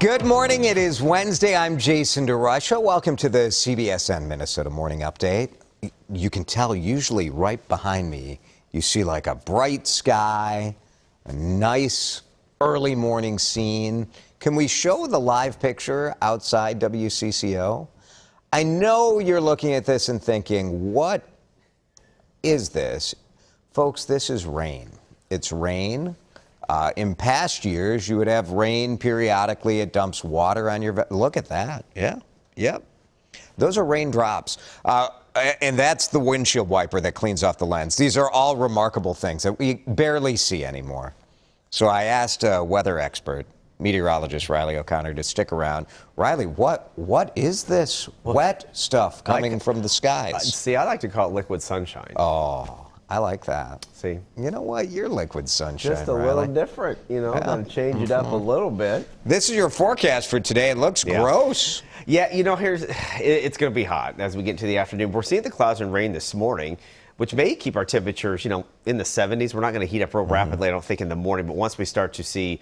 Good morning. It is Wednesday. I'm Jason DeRusha. Welcome to the CBSN Minnesota Morning Update. You can tell usually right behind me, you see like a bright sky, a nice early morning scene. Can we show the live picture outside WCCO? I know you're looking at this and thinking, what is this? Folks, this is rain. It's rain. In past years, you would have rain periodically. It dumps water on your... Look at that. Yeah. Yep. Those are raindrops. And that's the windshield wiper that cleans off the lens. These are all remarkable things that we barely see anymore. So I asked a weather expert, meteorologist Riley O'Connor, to stick around. Riley, what is this wet stuff coming from the skies? See, I like to call it liquid sunshine. Oh, I like that. See? You know what? You're liquid sunshine, Just a Riley. little different, you know, gotta change it up a little bit. This is your forecast for today. It looks gross. Yeah, you know, it's going to be hot as we get into the afternoon. We're seeing the clouds and rain this morning, which may keep our temperatures, you know, in the 70s. We're not going to heat up real rapidly, I don't think, in the morning. But once we start to see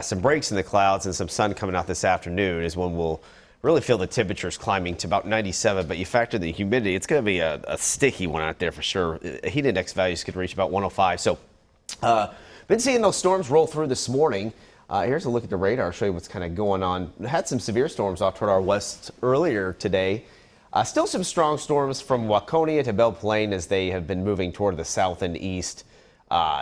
some breaks in the clouds and some sun coming out this afternoon is when we'll really feel the temperatures climbing to about 97. But you factor the humidity, it's going to be a sticky one out there for sure. Heat index values could reach about 105. So been seeing those storms roll through this morning. Here's a look at the radar, show you what's kind of going on. Had some severe storms off toward our west earlier today. Still some strong storms from Waconia to Belle Plaine as they have been moving toward the south and east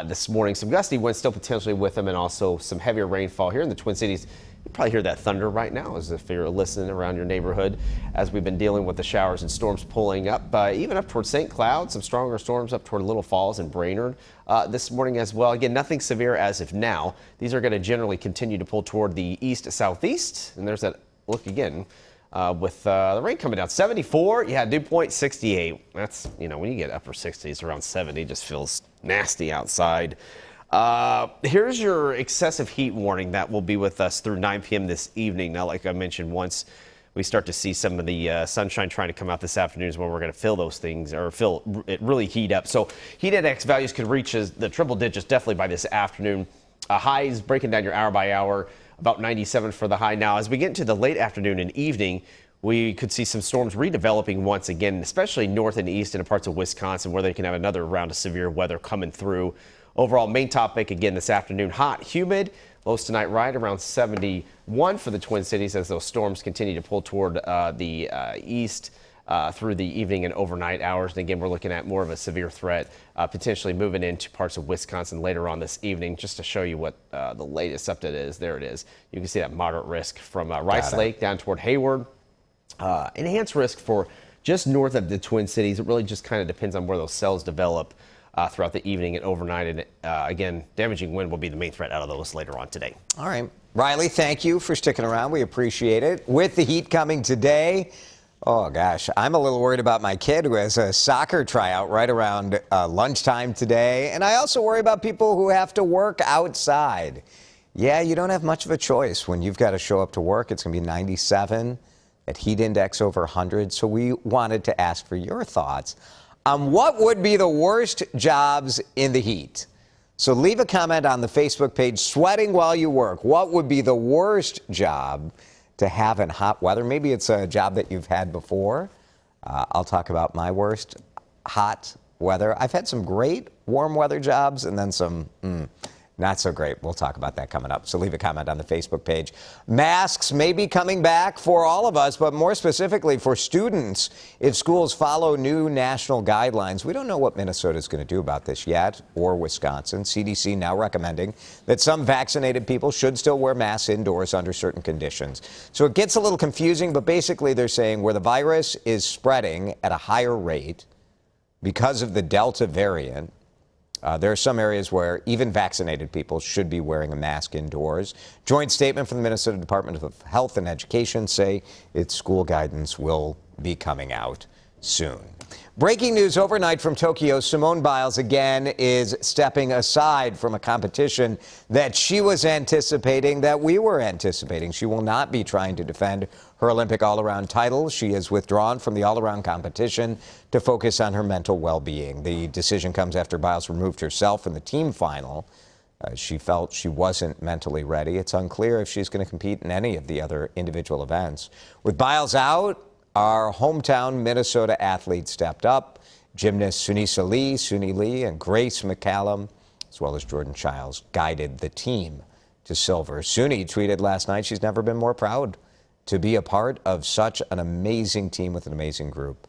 this morning. Some gusty winds still potentially with them, and also some heavier rainfall here in the Twin Cities. You probably hear that thunder right now as if you're listening around your neighborhood as we've been dealing with the showers and storms pulling up. Even up toward St. Cloud, some stronger storms up toward Little Falls and Brainerd this morning as well. Again, nothing severe as of now. These are going to generally continue to pull toward the east-southeast. And there's that look again with the rain coming down. 74, yeah, dew point 68. That's, you know, when you get upper 60s, around 70, it just feels nasty outside. Here's your excessive heat warning that will be with us through 9 p.m. this evening. Now, like I mentioned, once we start to see some of the sunshine trying to come out this afternoon is when we're going to feel those things, or feel it really heat up. So heat index values could reach the triple digits definitely by this afternoon. Highs breaking down your hour by hour, about 97 for the high. Now, as we get into the late afternoon and evening, we could see some storms redeveloping once again, especially north and east in parts of Wisconsin, where they can have another round of severe weather coming through. Overall, main topic again this afternoon, hot, humid. Lows tonight right around 71 for the Twin Cities as those storms continue to pull toward the east through the evening and overnight hours. And again, we're looking at more of a severe threat potentially moving into parts of Wisconsin later on this evening. Just to show you what the latest update is, there it is. You can see that moderate risk from Rice Lake down toward Hayward. Enhanced risk for just north of the Twin Cities. It really just kind of depends on where those cells develop throughout the evening and overnight. And again, damaging wind will be the main threat out of those later on today. All right. Riley, thank you for sticking around. We appreciate it. With the heat coming today, oh gosh, I'm a little worried about my kid who has a soccer tryout right around lunchtime today. And I also worry about people who have to work outside. Yeah, you don't have much of a choice when you've got to show up to work. It's going to be 97, at heat index over 100. So we wanted to ask for your thoughts on what would be the worst jobs in the heat. So leave a comment on the Facebook page, Sweating While You Work. What would be the worst job to have in hot weather? Maybe it's a job that you've had before. I'll talk about my worst hot weather. I've had some great warm weather jobs and then some not so great. We'll talk about that coming up. So leave a comment on the Facebook page. Masks may be coming back for all of us, but more specifically for students if schools follow new national guidelines. We don't know what Minnesota is going to do about this yet, or Wisconsin. CDC now recommending that some vaccinated people should still wear masks indoors under certain conditions. So it gets a little confusing, but basically they're saying where the virus is spreading at a higher rate because of the Delta variant, there are some areas where even vaccinated people should be wearing a mask indoors. Joint statement from the Minnesota Department of Health and Education say its school guidance will be coming out soon. Breaking news overnight from Tokyo, Simone Biles again is stepping aside from a competition that she was anticipating, that we were anticipating. She will not be trying to defend her Olympic all-around title. She has withdrawn from the all-around competition to focus on her mental well-being. The decision comes after Biles removed herself in the team final She felt she wasn't mentally ready. It's unclear if she's going to compete in any of the other individual events. With Biles out, our hometown Minnesota athletes stepped up. Gymnasts Suni Lee, and Grace McCallum, as well as Jordan Childs, guided the team to silver. Suni tweeted last night she's never been more proud to be a part of such an amazing team with an amazing group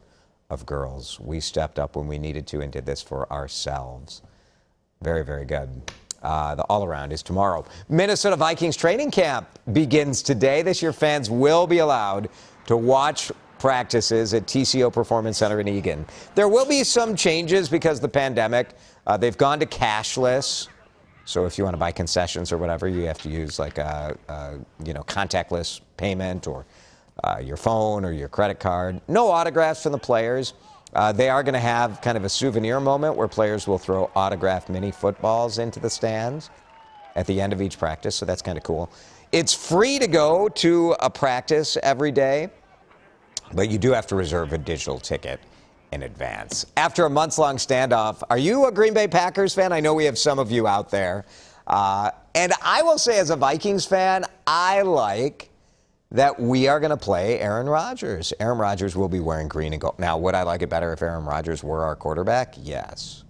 of girls. We stepped up when we needed to and did this for ourselves. Very, very good. The all-around is tomorrow. Minnesota Vikings training camp begins today. This year, fans will be allowed to watch practices at TCO Performance Center in Eagan. There will be some changes because of the pandemic. They've gone to cashless. So if you want to buy concessions or whatever, you have to use like a contactless payment or your phone or your credit card. No autographs from the players. They are going to have kind of a souvenir moment where players will throw autographed mini footballs into the stands at the end of each practice, so that's kind of cool. It's free to go to a practice every day, but you do have to reserve a digital ticket in advance. After a months-long standoff, are you a Green Bay Packers fan? I know we have some of you out there. And I will say as a Vikings fan, I like that we are going to play Aaron Rodgers. Aaron Rodgers will be wearing green and gold. Now, would I like it better if Aaron Rodgers were our quarterback? Yes.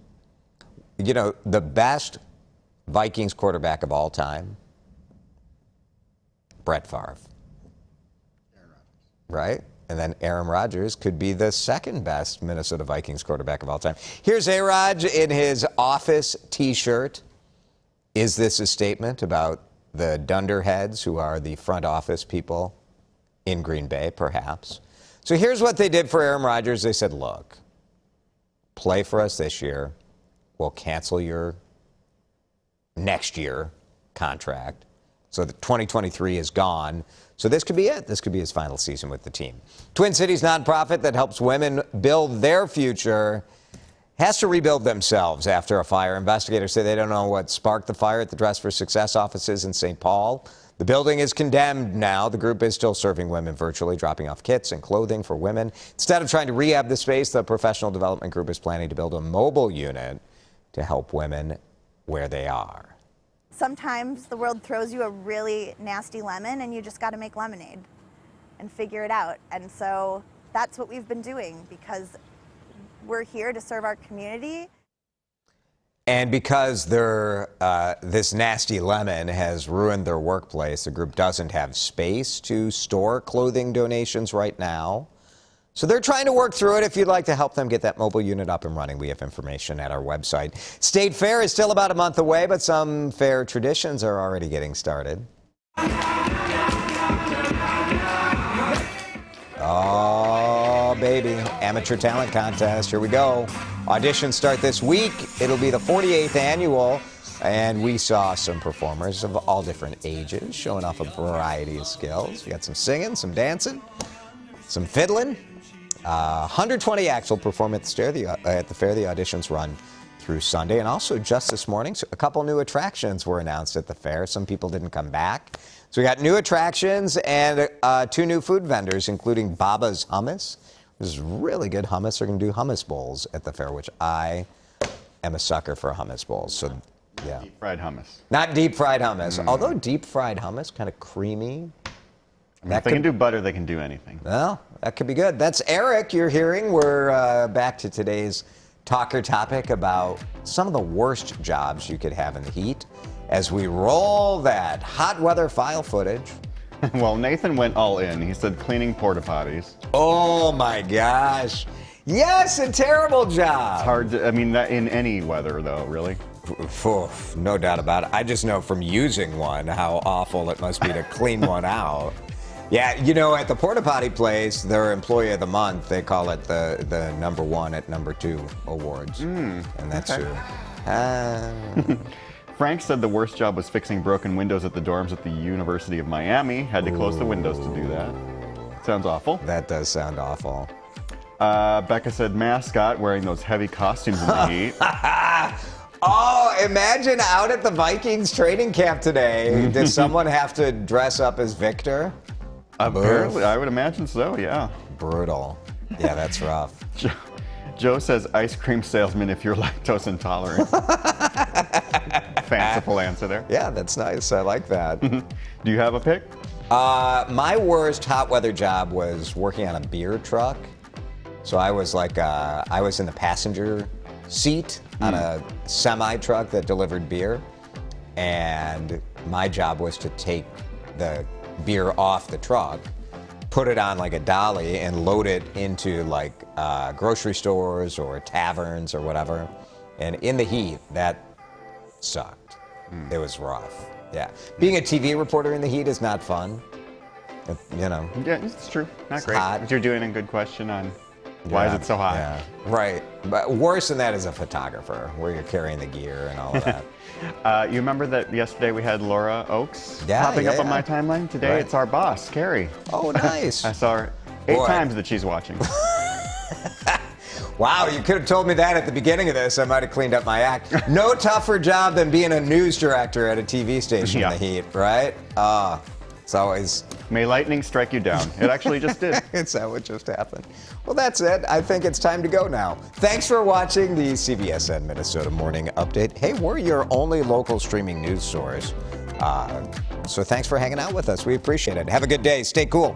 You know, the best Vikings quarterback of all time, Brett Favre. Aaron Rodgers. Right? And then Aaron Rodgers could be the second best Minnesota Vikings quarterback of all time. Here's A-Rod in his office T-shirt. Is this a statement about the dunderheads who are the front office people in Green Bay, perhaps? So here's what they did for Aaron Rodgers. They said, look, play for us this year. We'll cancel your next year contract. So the 2023 is gone. So this could be it. This could be his final season with the team. Twin Cities nonprofit that helps women build their future has to rebuild themselves after a fire. Investigators say they don't know what sparked the fire at the Dress for Success offices in St. Paul. The building is condemned now. The group is still serving women virtually, dropping off kits and clothing for women. Instead of trying to rehab the space, the professional development group is planning to build a mobile unit to help women where they are. Sometimes the world throws you a really nasty lemon and you just got to make lemonade and figure it out. And so that's what we've been doing because we're here to serve our community. And because this nasty lemon has ruined their workplace, the group doesn't have space to store clothing donations right now. So they're trying to work through it. If you'd like to help them get that mobile unit up and running, we have information at our website. State Fair is still about a month away, but some fair traditions are already getting started. Oh, baby. Amateur talent contest. Here we go. Auditions start this week. It'll be the 48th annual. And we saw some performers of all different ages showing off a variety of skills. We got some singing, some dancing, some fiddling. 120 acts will perform at the fair. The auditions run through Sunday. And also just this morning, a couple new attractions were announced at the fair. Some people didn't come back. So we got new attractions and 2 new food vendors, including Baba's Hummus. This is really good hummus. They're going to do hummus bowls at the fair, which I am a sucker for hummus bowls. So, yeah. Deep fried hummus. Not deep fried hummus. Although deep fried hummus, kind of creamy. I mean, if they can do butter, they can do anything. Well, that could be good. That's Eric you're hearing. We're back to today's talker topic about some of the worst jobs you could have in the heat as we roll that hot weather file footage. Well, Nathan went all in. He said cleaning porta potties. Oh my gosh. Yes, a terrible job. It's hard to, I mean, that in any weather though, really. No doubt about it. I just know from using one how awful it must be to clean one out. Yeah, you know, at the porta potty place, their employee of the month, they call it the number 1 at number 2 awards. And that's true. Frank said the worst job was fixing broken windows at the dorms at the University of Miami. Had to close the windows to do that. Sounds awful. That does sound awful. Becca said mascot wearing those heavy costumes in the heat. Oh, imagine out at the Vikings training camp today. Does someone have to dress up as Victor? Apparently, I would imagine so, yeah. Brutal. Yeah, that's rough. Joe says ice cream salesman if you're lactose intolerant. Fanciful answer there. Yeah, that's nice. I like that. Do you have a pick? My worst hot weather job was working on a beer truck. So I was I was in the passenger seat on a semi truck that delivered beer. And my job was to take the beer off the truck, put it on like a dolly, and load it into like grocery stores or taverns or whatever. And in the heat, that sucked. It was rough. Yeah. Being a TV reporter in the heat is not fun. You know. Yeah, it's true. Not It's great. hot. But you're doing a good question on why is Yeah, it so hot. Yeah. Right. But worse than that is a photographer, where you're carrying the gear and all of that. You remember that yesterday we had Laura Oakes Yeah, popping up yeah, on my yeah. timeline? Today Right. it's our boss, Carrie. Oh, nice. I saw her 8 Boy. times that she's watching. Wow, you could have told me that at the beginning of this. I might have cleaned up my act. No tougher job than being a news director at a TV station Yeah. in the heat, right? It's always, May lightning strike you down. It actually just did. it's that what just happened. Well, that's it. I think it's time to go now. Thanks for watching the CBSN Minnesota Morning Update. Hey, we're your only local streaming news source. So thanks for hanging out with us. We appreciate it. Have a good day. Stay cool.